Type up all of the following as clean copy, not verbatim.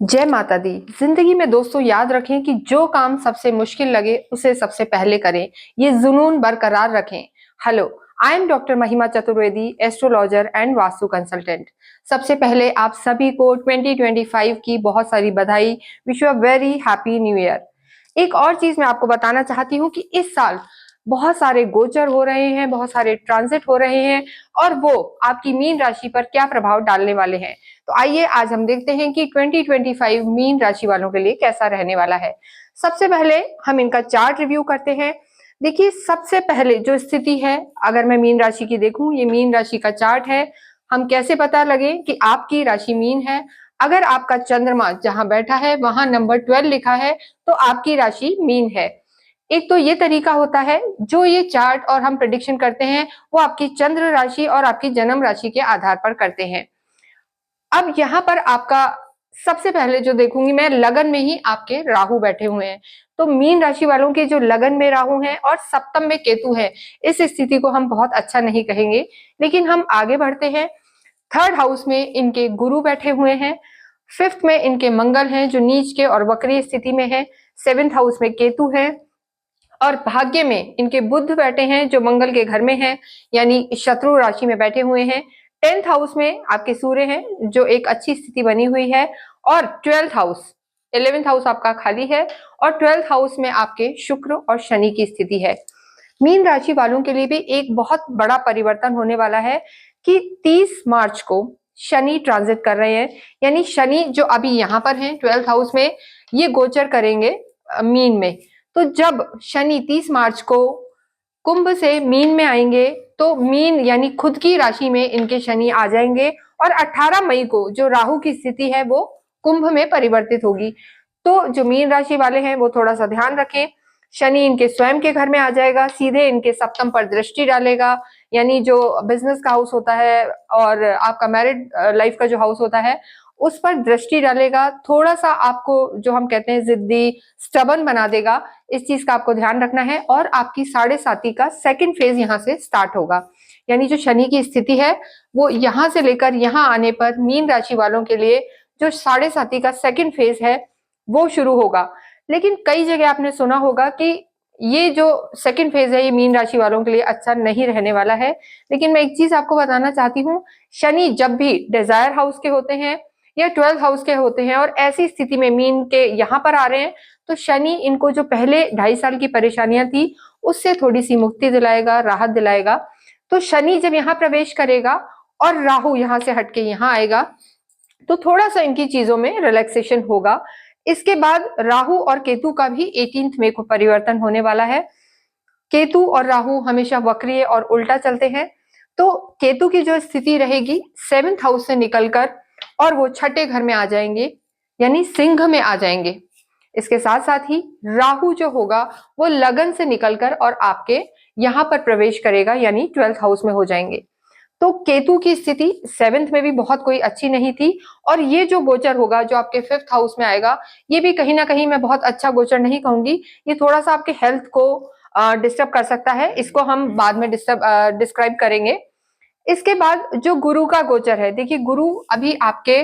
जय माता दी। जिंदगी में दोस्तों याद रखें कि जो काम सबसे मुश्किल लगे उसे सबसे पहले करें। ये जुनून बरकरार रखें। हेलो, आई एम डॉक्टर महिमा Chaturvedi, astrologer and vastu consultant. सबसे पहले आप सभी को 2025 की बहुत सारी बधाई। Wish you a very happy new year. एक और चीज मैं आपको बताना चाहती हूँ कि इस साल बहुत सारे गोचर हो रहे हैं, बहुत सारे ट्रांजिट हो रहे हैं और वो आपकी मीन राशि पर क्या प्रभाव डालने वाले हैं। तो आइए आज हम देखते हैं कि 2025 मीन राशि वालों के लिए कैसा रहने वाला है। सबसे पहले हम इनका चार्ट रिव्यू करते हैं। देखिए, सबसे पहले जो स्थिति है, अगर मैं मीन राशि की देखूं, ये मीन राशि का चार्ट है। हम कैसे पता लगे कि आपकी राशि मीन है? अगर आपका चंद्रमा जहां बैठा है वहां नंबर 12 लिखा है तो आपकी राशि मीन है। एक तो ये तरीका होता है, जो ये चार्ट और हम प्रेडिक्शन करते हैं वो आपकी चंद्र राशि और आपकी जन्म राशि के आधार पर करते हैं। अब यहाँ पर आपका सबसे पहले जो देखूंगी मैं, लगन में ही आपके राहु बैठे हुए हैं। तो मीन राशि वालों के जो लगन में राहु हैं और सप्तम में केतु है, इस स्थिति को हम बहुत अच्छा नहीं कहेंगे। लेकिन हम आगे बढ़ते हैं। थर्ड हाउस में इनके गुरु बैठे हुए हैं। फिफ्थ में इनके मंगल हैं जो नीच के और वक्री स्थिति में है। सेवेंथ हाउस में केतु है और भाग्य में इनके बुध बैठे हैं जो मंगल के घर में है, यानी शत्रु राशि में बैठे हुए हैं। 10th हाउस में आपके सूर्य हैं जो एक अच्छी स्थिति बनी हुई है। और 12th हाउस, 11th हाउस आपका खाली है और 12th हाउस में आपके शुक्र और शनि की स्थिति है। मीन राशि वालों के लिए भी एक बहुत बड़ा परिवर्तन होने वाला है कि 30 मार्च को शनि ट्रांजिट कर रहे हैं, यानी शनि जो अभी यहाँ पर हैं 12th हाउस में, ये गोचर करेंगे मीन में। तो जब शनि 30 मार्च को कुंभ से मीन में आएंगे तो मीन यानी खुद की राशि में इनके शनि आ जाएंगे और 18 मई को जो राहु की स्थिति है वो कुंभ में परिवर्तित होगी। तो जो मीन राशि वाले हैं वो थोड़ा सा ध्यान रखें। शनि इनके स्वयं के घर में आ जाएगा, सीधे इनके सप्तम पर दृष्टि डालेगा, यानी जो बिजनेस का हाउस होता है और आपका मैरिड लाइफ का जो हाउस होता है उस पर दृष्टि डालेगा। थोड़ा सा आपको जो हम कहते हैं जिद्दी, स्टबन बना देगा। इस चीज का आपको ध्यान रखना है। और आपकी 7.5 का सेकंड फेज यहाँ से स्टार्ट होगा, यानी जो शनि की स्थिति है वो यहाँ से लेकर यहाँ आने पर मीन राशि वालों के लिए जो 7.5 का सेकंड फेज है वो शुरू होगा। लेकिन कई जगह आपने सुना होगा कि ये जो सेकंड फेज है ये मीन राशि वालों के लिए अच्छा नहीं रहने वाला है। लेकिन मैं एक चीज आपको बताना चाहती हूँ, शनि जब भी डिजायर हाउस के होते हैं या 12th हाउस के होते हैं और ऐसी स्थिति में मीन के यहाँ पर आ रहे हैं, तो शनि इनको जो पहले 2.5 साल की परेशानियां थी उससे थोड़ी सी मुक्ति दिलाएगा, राहत दिलाएगा। तो शनि जब यहाँ प्रवेश करेगा और राहु यहाँ से हटके यहाँ आएगा तो थोड़ा सा इनकी चीजों में रिलैक्सेशन होगा। इसके बाद राहु और केतु का भी 18 मई को परिवर्तन होने वाला है। केतु और राहु हमेशा वक्रीय और उल्टा चलते हैं। तो केतु की जो स्थिति रहेगी 7th हाउस से निकलकर और वो छठे घर में आ जाएंगे, यानी सिंह में आ जाएंगे। इसके साथ साथ ही राहु जो होगा वो लगन से निकलकर और आपके यहां पर प्रवेश करेगा, यानी 12th हाउस में हो जाएंगे। तो केतु की स्थिति 7th में भी बहुत कोई अच्छी नहीं थी और ये जो गोचर होगा जो आपके 5th हाउस में आएगा, ये भी कहीं ना कहीं मैं बहुत अच्छा गोचर नहीं कहूंगी। ये थोड़ा सा आपके हेल्थ को डिस्टर्ब कर सकता है, इसको हम बाद में डिस्क्राइब करेंगे। इसके बाद जो गुरु का गोचर है, देखिए गुरु अभी आपके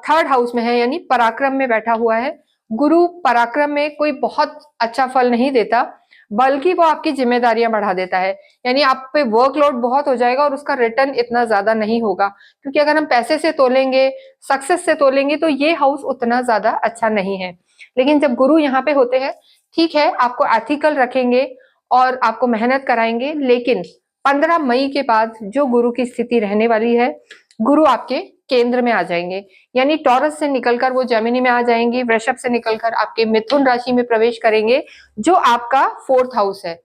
3rd हाउस में है, यानी पराक्रम में बैठा हुआ है। गुरु पराक्रम में कोई बहुत अच्छा फल नहीं देता, बल्कि वो आपकी जिम्मेदारियां बढ़ा देता है, यानी आप पे वर्कलोड बहुत हो जाएगा और उसका रिटर्न इतना ज्यादा नहीं होगा। क्योंकि अगर हम पैसे से तोलेंगे, सक्सेस से तोलेंगे तो ये हाउस उतना ज्यादा अच्छा नहीं है। लेकिन जब गुरु यहाँ पे होते हैं, ठीक है, आपको एथिकल रखेंगे और आपको मेहनत कराएंगे। लेकिन 15 मई के बाद जो गुरु की स्थिति रहने वाली है, गुरु आपके केंद्र में आ जाएंगे, यानी टॉरस से निकलकर वो जेमिनी में आ जाएंगे, वृषभ से निकलकर आपके मिथुन राशि में प्रवेश करेंगे जो आपका 4th हाउस है।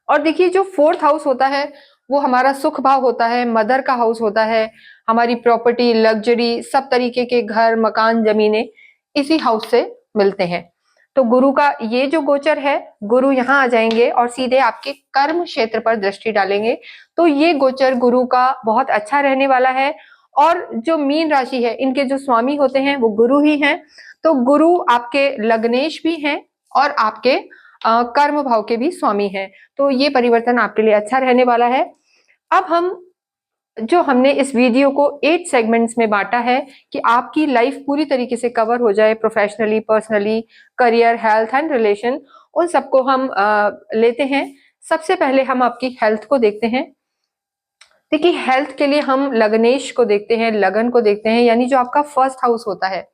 और देखिए जो 4th हाउस होता है वो हमारा सुख भाव होता है, मदर का हाउस होता है, हमारी प्रॉपर्टी, लग्जरी, सब तरीके के घर, मकान, जमीनें इसी हाउस से मिलते हैं। तो गुरु का ये जो गोचर है, गुरु यहाँ आ जाएंगे और सीधे आपके कर्म क्षेत्र पर दृष्टि डालेंगे। तो ये गोचर गुरु का बहुत अच्छा रहने वाला है। और जो मीन राशि है, इनके जो स्वामी होते हैं वो गुरु ही हैं। तो गुरु आपके लग्नेश भी हैं और आपके कर्म भाव के भी स्वामी हैं। तो ये परिवर्तन आपके लिए अच्छा रहने वाला है। अब हम जो हमने इस वीडियो को 8 सेगमेंट्स में बांटा है कि आपकी लाइफ पूरी तरीके से कवर हो जाए, professionally, personally, career, health and relation, उन सबको हम लेते हैं। सबसे पहले हम आपकी हेल्थ को देखते हैं। देखिए, हेल्थ के लिए हम लग्नेश को देखते हैं, लगन को देखते हैं, यानी जो आपका फर्स्ट हाउस होता है,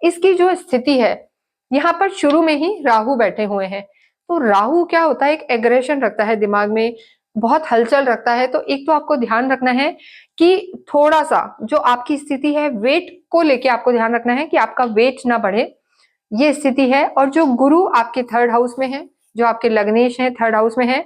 इसकी जो स्थिति है, यहाँ पर शुरू में ही राहु बैठे हुए हैं। तो राहु क्या होता है, एक एग्रेशन रखता है दिमाग में, बहुत हलचल रखता है। तो एक तो आपको ध्यान रखना है कि थोड़ा सा जो आपकी स्थिति है, वेट को लेके आपको ध्यान रखना है कि आपका वेट ना बढ़े, ये स्थिति है। और जो गुरु आपके थर्ड हाउस में है, जो आपके लग्नेश है थर्ड हाउस में है,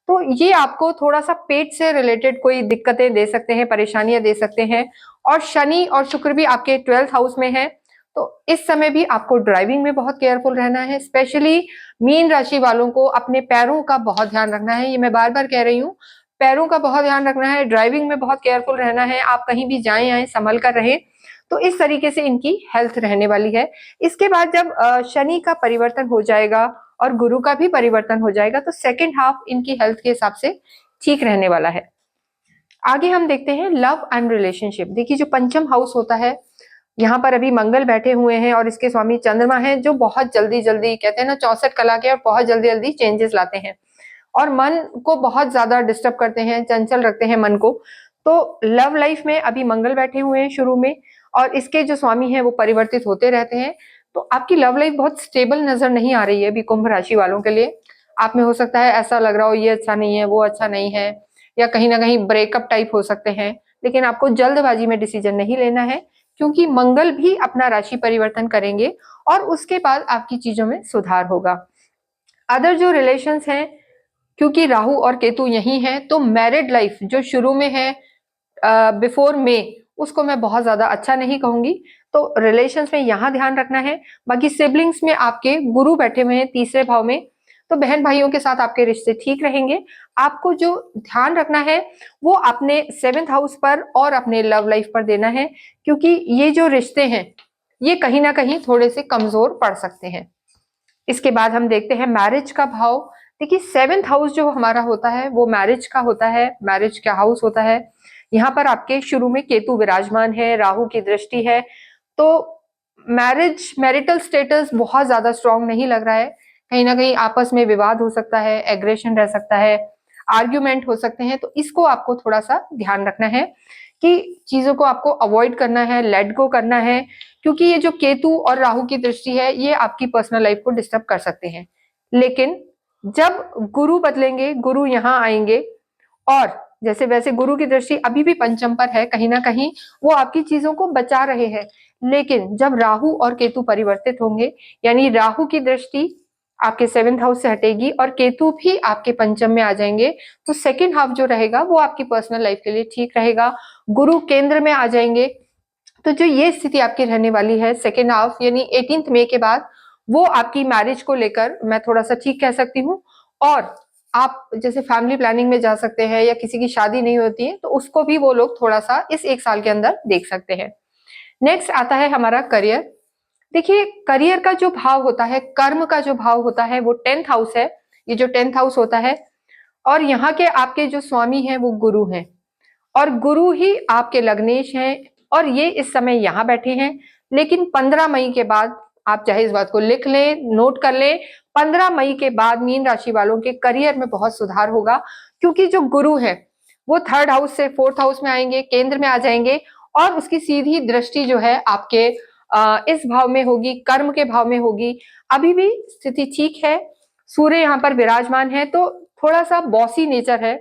तो ये आपको थोड़ा सा पेट से रिलेटेड कोई दिक्कतें दे सकते हैं, परेशानियां दे सकते हैं। और शनि और शुक्र भी आपके 12th हाउस में है, तो इस समय भी आपको ड्राइविंग में बहुत केयरफुल रहना है। स्पेशली मीन राशि वालों को अपने पैरों का बहुत ध्यान रखना है, ये मैं बार बार कह रही हूँ, पैरों का बहुत ध्यान रखना है, ड्राइविंग में बहुत केयरफुल रहना है। आप कहीं भी जाएं आए संभल कर रहें। तो इस तरीके से इनकी हेल्थ रहने वाली है। इसके बाद जब शनि का परिवर्तन हो जाएगा और गुरु का भी परिवर्तन हो जाएगा, तो सेकेंड हाफ इनकी हेल्थ के हिसाब से ठीक रहने वाला है। आगे हम देखते हैं लव एंड रिलेशनशिप। देखिए, जो पंचम हाउस होता है, यहाँ पर अभी मंगल बैठे हुए हैं और इसके स्वामी चंद्रमा हैं, जो बहुत जल्दी जल्दी, कहते हैं ना 64 कला के, और बहुत जल्दी जल्दी चेंजेस लाते हैं और मन को बहुत ज्यादा डिस्टर्ब करते हैं, चंचल रखते हैं मन को। तो लव लाइफ में अभी मंगल बैठे हुए हैं शुरू में, और इसके जो स्वामी हैं वो परिवर्तित होते रहते हैं। तो आपकी लव लाइफ बहुत स्टेबल नजर नहीं आ रही है अभी कुंभ राशि वालों के लिए। आप में हो सकता है ऐसा लग रहा हो, ये अच्छा नहीं है, वो अच्छा नहीं है, या कहीं ना कहीं ब्रेकअप टाइप हो सकते हैं। लेकिन आपको जल्दबाजी में डिसीजन नहीं लेना है, क्योंकि मंगल भी अपना राशि परिवर्तन करेंगे और उसके बाद आपकी चीजों में सुधार होगा। अदर जो रिलेशंस हैं, क्योंकि राहु और केतु यही हैं, तो मैरिड लाइफ जो शुरू में है बिफोर मे, उसको मैं बहुत ज्यादा अच्छा नहीं कहूंगी। तो रिलेशंस में यहाँ ध्यान रखना है। बाकी सिबलिंग्स में आपके गुरु बैठे हुए हैं तीसरे भाव में, तो बहन भाइयों के साथ आपके रिश्ते ठीक रहेंगे। आपको जो ध्यान रखना है वो अपने 7th हाउस पर और अपने लव लाइफ पर देना है, क्योंकि ये जो रिश्ते हैं ये कहीं ना कहीं थोड़े से कमजोर पड़ सकते हैं। इसके बाद हम देखते हैं मैरिज का भाव। देखिए, 7th हाउस जो हमारा होता है वो मैरिज का होता है, मैरिज का हाउस होता है। यहाँ पर आपके शुरू में केतु विराजमान है, राहु की दृष्टि है, तो मैरिज, मैरिटल स्टेटस बहुत ज्यादा स्ट्रांग नहीं लग रहा है। कहीं ना कहीं आपस में विवाद हो सकता है, एग्रेशन रह सकता है, आर्ग्यूमेंट हो सकते हैं। तो इसको आपको थोड़ा सा ध्यान रखना है कि चीजों को आपको अवॉइड करना है, लेट गो करना है, क्योंकि ये जो केतु और राहु की दृष्टि है ये आपकी पर्सनल लाइफ को डिस्टर्ब कर सकते हैं। लेकिन जब गुरु बदलेंगे, गुरु यहाँ आएंगे, और जैसे वैसे गुरु की दृष्टि अभी भी पंचम पर है, कहीं ना कहीं वो आपकी चीजों को बचा रहे हैं। लेकिन जब राहु और केतु परिवर्तित होंगे, यानी राहु की दृष्टि आपके 7th हाउस से हटेगी और केतु भी आपके पंचम में आ जाएंगे, तो सेकेंड हाफ जो रहेगा वो आपकी पर्सनल लाइफ के लिए ठीक रहेगा। गुरु केंद्र में आ जाएंगे, तो जो ये स्थिति आपकी रहने वाली है सेकेंड हाफ, यानी 18 मई के बाद, वो आपकी मैरिज को लेकर मैं थोड़ा सा ठीक कह सकती हूँ। और आप जैसे फैमिली प्लानिंग में जा सकते हैं, या किसी की शादी नहीं होती है तो उसको भी वो लोग थोड़ा सा इस 1 साल के अंदर देख सकते हैं। नेक्स्ट आता है हमारा करियर। देखिए, करियर का जो भाव होता है, कर्म का जो भाव होता है, वो 10th हाउस है। ये जो 10th हाउस होता है, और यहाँ के आपके जो स्वामी हैं वो गुरु हैं, और गुरु ही आपके लग्नेश हैं, और ये इस समय यहाँ बैठे हैं। लेकिन 15 मई के बाद, आप चाहे इस बात को लिख लें, नोट कर लें, 15 मई के बाद मीन राशि वालों के करियर में बहुत सुधार होगा, क्योंकि जो गुरु है वो 3rd हाउस से 4th हाउस में आएंगे, केंद्र में आ जाएंगे, और उसकी सीधी दृष्टि जो है आपके इस भाव में होगी, कर्म के भाव में होगी। अभी भी स्थिति ठीक है, सूर्य यहाँ पर विराजमान है, तो थोड़ा सा बॉसी नेचर है।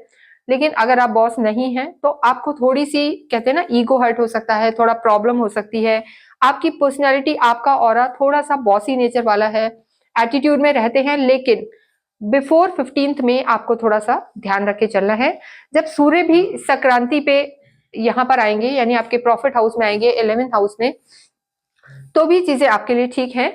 लेकिन अगर आप बॉस नहीं हैं तो आपको थोड़ी सी, कहते हैं ना, ईगो हर्ट हो सकता है, थोड़ा प्रॉब्लम हो सकती है। आपकी पर्सनैलिटी, आपका ऑरा थोड़ा सा बॉसी नेचर वाला है, एटीट्यूड में रहते हैं। लेकिन बिफोर 15th में आपको थोड़ा सा ध्यान रख के चलना है। जब सूर्य भी संक्रांति पे यहाँ पर आएंगे, यानी आपके प्रॉफिट हाउस में आएंगे, 11th हाउस में, तो भी चीजें आपके लिए ठीक है।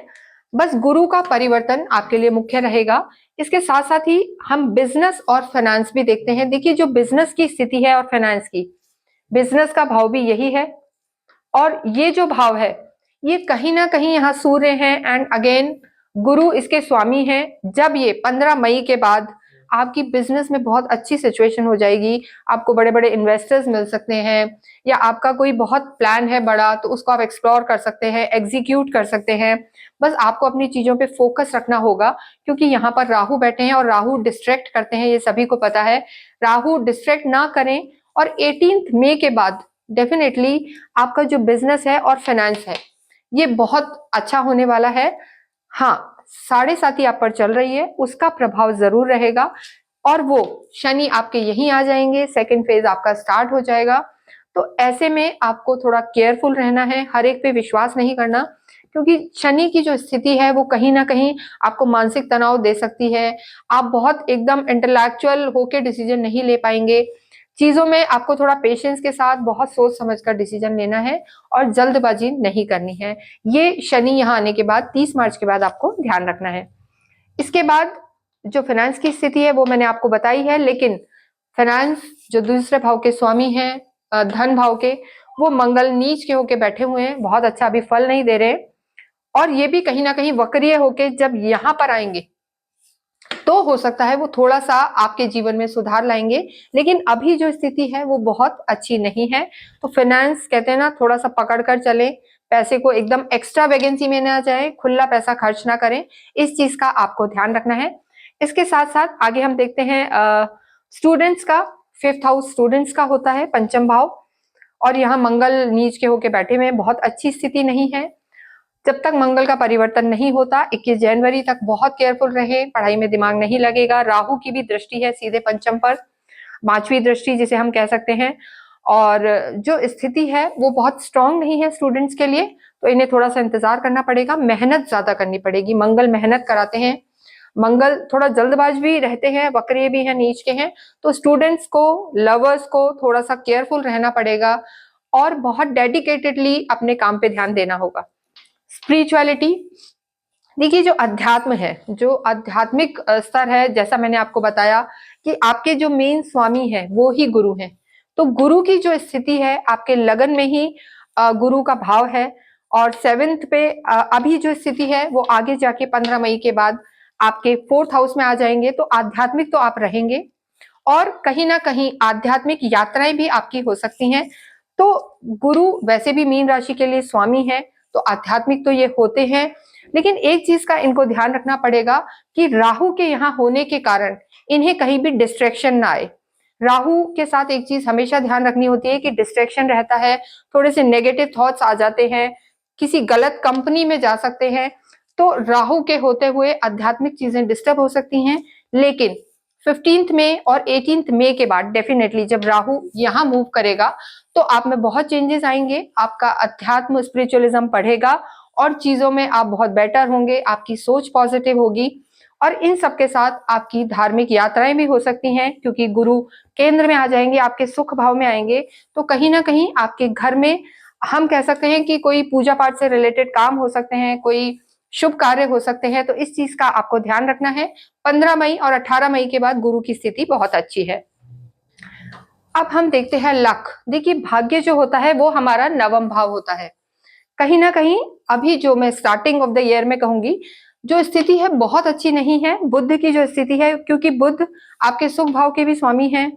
बस गुरु का परिवर्तन आपके लिए मुख्य रहेगा। इसके साथ साथ ही हम बिजनेस और फाइनेंस भी देखते हैं। देखिए, जो बिजनेस की स्थिति है और फाइनेंस की, बिजनेस का भाव भी यही है, और ये जो भाव है ये कहीं ना कहीं यहाँ सूर्य है, एंड अगेन गुरु इसके स्वामी हैं। जब ये 15 मई के बाद आपकी बिजनेस में बहुत अच्छी सिचुएशन हो जाएगी। आपको बड़े बड़े इन्वेस्टर्स मिल सकते हैं, या आपका कोई बहुत प्लान है बड़ा तो उसको आप एक्सप्लोर कर सकते हैं, एग्जीक्यूट कर सकते हैं। बस आपको अपनी चीजों पे फोकस रखना होगा, क्योंकि यहाँ पर राहु बैठे हैं और राहु डिस्ट्रैक्ट करते हैं, ये सभी को पता है। राहु डिस्ट्रैक्ट ना करें, और 18 मई के बाद डेफिनेटली आपका जो बिजनेस है और फाइनेंस है ये बहुत अच्छा होने वाला है। हाँ, 7.5 आप पर चल रही है, उसका प्रभाव जरूर रहेगा, और वो शनि आपके यहीं आ जाएंगे, सेकंड फेज आपका स्टार्ट हो जाएगा। तो ऐसे में आपको थोड़ा केयरफुल रहना है, हर एक पे विश्वास नहीं करना, क्योंकि शनि की जो स्थिति है वो कहीं ना कहीं आपको मानसिक तनाव दे सकती है। आप बहुत एकदम इंटेलेक्चुअल होके डिसीजन नहीं ले पाएंगे। चीजों में आपको थोड़ा पेशेंस के साथ बहुत सोच समझ कर डिसीजन लेना है, और जल्दबाजी नहीं करनी है। ये शनि यहाँ आने के बाद 30 मार्च के बाद आपको ध्यान रखना है। इसके बाद जो फाइनेंस की स्थिति है वो मैंने आपको बताई है, लेकिन फाइनेंस जो दूसरे भाव के स्वामी हैं, धन भाव के, वो मंगल नीच के होके बैठे हुए हैं, बहुत अच्छा अभी फल नहीं दे रहे, और ये भी कहीं ना कहीं वक्रीय होके जब यहाँ पर आएंगे तो हो सकता है वो थोड़ा सा आपके जीवन में सुधार लाएंगे, लेकिन अभी जो स्थिति है वो बहुत अच्छी नहीं है। तो फाइनेंस कहते हैं ना, थोड़ा सा पकड़ कर चले, पैसे को एकदम एक्स्ट्रा वैकेंसी में ना जाए, खुला पैसा खर्च ना करें, इस चीज का आपको ध्यान रखना है। इसके साथ साथ आगे हम देखते हैं स्टूडेंट्स का। 5th हाउस स्टूडेंट्स का होता है, पंचम भाव, और यहाँ मंगल नीच के होके बैठे हुए हैं, बहुत अच्छी स्थिति नहीं है। जब तक मंगल का परिवर्तन नहीं होता 21 जनवरी तक बहुत केयरफुल रहे, पढ़ाई में दिमाग नहीं लगेगा। राहु की भी दृष्टि है सीधे पंचम पर, 5वीं दृष्टि जिसे हम कह सकते हैं, और जो स्थिति है वो बहुत स्ट्रांग नहीं है स्टूडेंट्स के लिए, तो इन्हें थोड़ा सा इंतजार करना पड़ेगा, मेहनत ज्यादा करनी पड़ेगी। मंगल मेहनत कराते हैं, मंगल थोड़ा जल्दबाज भी रहते हैं, वक्रीय भी हैं, नीच के हैं, तो स्टूडेंट्स को, लवर्स को थोड़ा सा केयरफुल रहना पड़ेगा, और बहुत डेडिकेटेडली अपने काम पे ध्यान देना होगा। स्पिरिचुअलिटी, देखिए जो अध्यात्म है, जो आध्यात्मिक स्तर है, जैसा मैंने आपको बताया कि आपके जो मेन स्वामी है वो ही गुरु हैं, तो गुरु की जो स्थिति है आपके लगन में ही गुरु का भाव है, और 7th पे अभी जो स्थिति है वो आगे जाके 15 मई के बाद आपके 4th हाउस में आ जाएंगे, तो आध्यात्मिक तो आप रहेंगे, और कहीं ना कहीं आध्यात्मिक यात्राएं भी आपकी हो सकती हैं। तो गुरु वैसे भी मीन राशि के लिए स्वामी है, तो आध्यात्मिक तो ये होते हैं, लेकिन एक चीज का इनको ध्यान रखना पड़ेगा कि राहु के यहाँ होने के कारण इन्हें कहीं भी डिस्ट्रैक्शन ना आए। राहु के साथ एक चीज हमेशा ध्यान रखनी होती है कि डिस्ट्रैक्शन रहता है, थोड़े से नेगेटिव थॉट्स आ जाते हैं, किसी गलत कंपनी में जा सकते हैं, तो राहु के होते हुए आध्यात्मिक चीजें डिस्टर्ब हो सकती हैं। लेकिन 15th में और 18th मई के बाद डेफिनेटली जब राहु यहाँ मूव करेगा तो आप में बहुत चेंजेस आएंगे, आपका अध्यात्म स्पिरिचुअलिज्म बढ़ेगा, और चीजों में आप बहुत बेटर होंगे, आपकी सोच पॉजिटिव होगी, और इन सब के साथ आपकी धार्मिक यात्राएं भी हो सकती हैं, क्योंकि गुरु केंद्र में आ जाएंगे, आपके सुख भाव में आएंगे, तो कहीं ना कहीं आपके घर में हम कह सकते हैं कि कोई पूजा पाठ से रिलेटेड काम हो सकते हैं, कोई शुभ कार्य हो सकते हैं, तो इस चीज का आपको ध्यान रखना है। 15 मई और 18 मई के बाद गुरु की स्थिति बहुत अच्छी है। अब हम देखते हैं लक। देखिए भाग्य जो होता है वो हमारा 9वां भाव होता है। कहीं ना कहीं अभी जो मैं स्टार्टिंग ऑफ द ईयर में कहूंगी, जो स्थिति है बहुत अच्छी नहीं है। बुध की जो स्थिति है, क्योंकि बुध आपके सुख भाव के भी स्वामी हैं,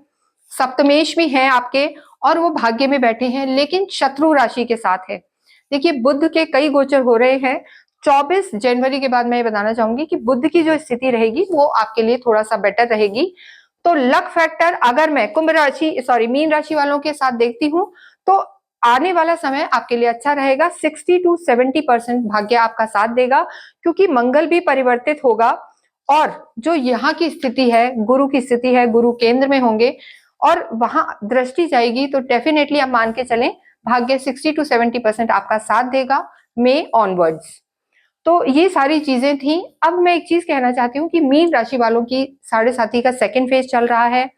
सप्तमेश भी हैं आपके, और वो भाग्य में बैठे हैं, लेकिन शत्रु राशि के साथ है। देखिए बुध के कई गोचर हो रहे हैं। 24 जनवरी के बाद मैं ये बताना चाहूंगी कि बुध की जो स्थिति रहेगी वो आपके लिए थोड़ा सा बेटर रहेगी। तो लक फैक्टर अगर मैं मीन राशि वालों के साथ देखती हूँ, तो आने वाला समय आपके लिए अच्छा रहेगा। 60 to 70% भाग्य आपका साथ देगा, क्योंकि मंगल भी परिवर्तित होगा, और जो यहाँ की स्थिति है, गुरु की स्थिति है, गुरु केंद्र में होंगे और वहां दृष्टि जाएगी, तो डेफिनेटली आप मान के चलें भाग्य 60 to 70% आपका साथ देगा मई ऑनवर्ड्स। तो ये सारी चीजें थी। अब मैं एक चीज कहना चाहती हूँ कि मीन राशि वालों की 7.5 का सेकेंड फेज चल रहा है,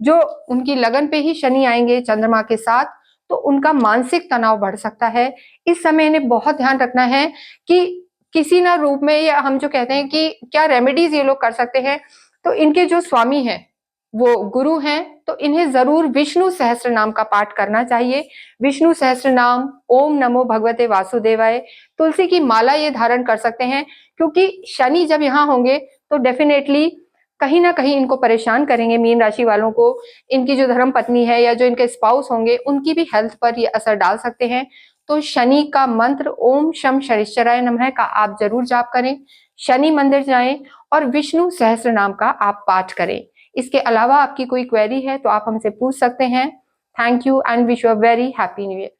जो उनकी लगन पे ही शनि आएंगे चंद्रमा के साथ, तो उनका मानसिक तनाव बढ़ सकता है। इस समय इन्हें बहुत ध्यान रखना है कि किसी ना रूप में, या हम जो कहते हैं कि क्या रेमेडीज ये लोग कर सकते हैं, तो इनके जो स्वामी हैं वो गुरु हैं, तो इन्हें जरूर विष्णु सहस्त्र नाम का पाठ करना चाहिए। विष्णु सहस्त्र नाम, ओम नमो भगवते वासुदेवाय, तुलसी की माला ये धारण कर सकते हैं, क्योंकि शनि जब यहाँ होंगे तो डेफिनेटली कहीं ना कहीं इनको परेशान करेंगे। मीन राशि वालों को इनकी जो धर्म पत्नी है या जो इनके स्पाउस होंगे उनकी भी हेल्थ पर ये असर डाल सकते हैं। तो शनि का मंत्र ओम शम शनिश्चराय नमः का आप जरूर जाप करें, शनि मंदिर जाएं और विष्णु सहस्त्र नाम का आप पाठ करें। इसके अलावा आपकी कोई क्वेरी है तो आप हमसे पूछ सकते हैं। Thank you and wish you a very happy new year.